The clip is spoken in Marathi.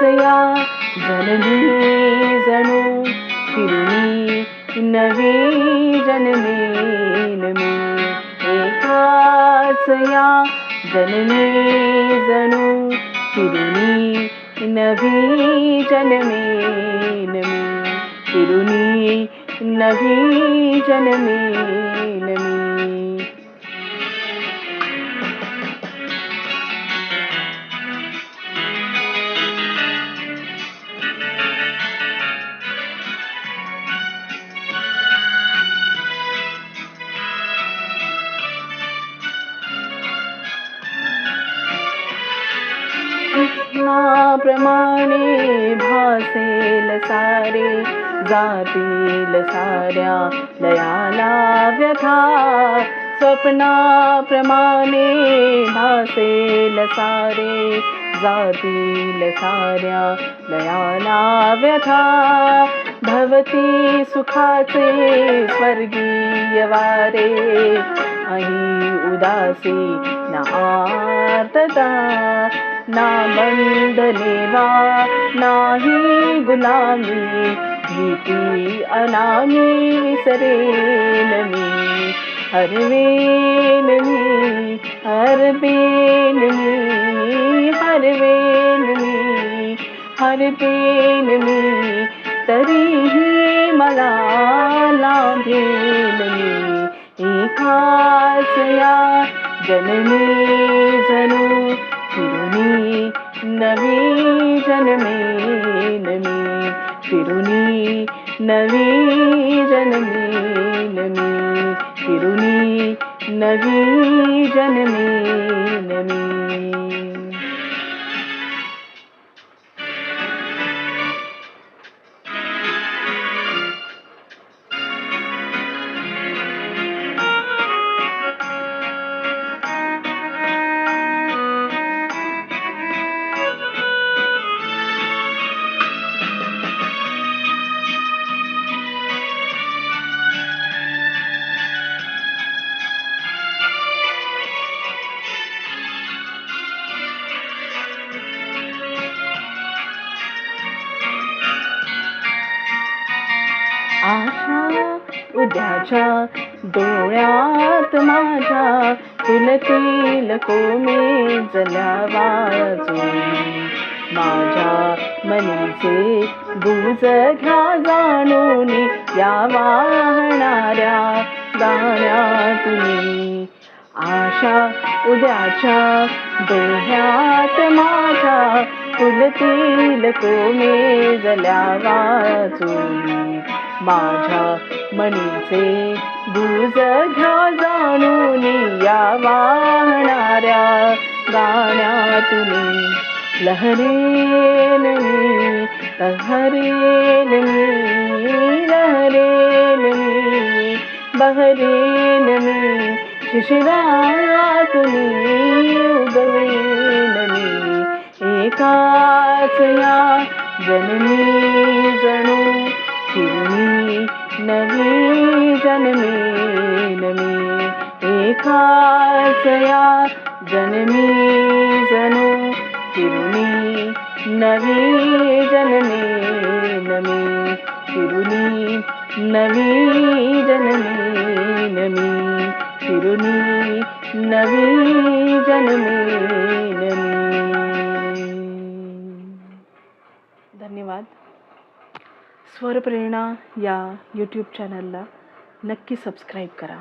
या जननी जणू फिरुनी नवी जन्मेन मी. एकाच या जननी जणू फिरुनी नवी जन्मेन मी. फिरुनी नवी जन्मेन मी. प्रमाणे भासेल सारे जातील साऱ्या लयाला व्यथा. स्वप्नाप्रमाणे भासेल सारे जातील साऱ्या लयाला व्यथा. भवती सुखाचे स्वर्गीय वारे अही उदासी ना आर्तता. ना बंधनेवा नाही गुलामी भीती अनामी विसरेन मी. हरवेन मी हरवेन मी हरवेन मी हरवेन मी तरीही मला लाभेन मी. एकाच या जननी जणू फिरुनी नवी जन्मेन मी. फिरुनी नवी जन्मेन मी. फिरुनी नवी जन्मेन मी. आशा उद्याच्या डोळ्यात माझ्या फुलतील कोमेजल्या वाचून. माझ्या मनीचे गुज घ्या जाणून या वाहणाऱ्या गाण्यातून. आशा उद्याच्या डोळ्यात माझ्या फुलतील कोमेजल्या वाचून. माझ्या मनीचे गुज घ्या जाणून या वाहणाऱ्या गाण्यातून. लहरेन मी लहरेन मी लहरेन मी बहरेन मी. शिशिरातून उगवेन मी. एकाच या जननी जणू फिरुनी नवी जन्मेन मी. एकाच या जननी जणू फिरुनी नवी जन्मेन मी. फिरुनी नवी जन्मेन मी. फिरुनी नवी जन्मेन मी. धन्यवाद. स्वरप्रेरणा या यूट्यूब चॅनलला नक्की सबस्क्राईब करा.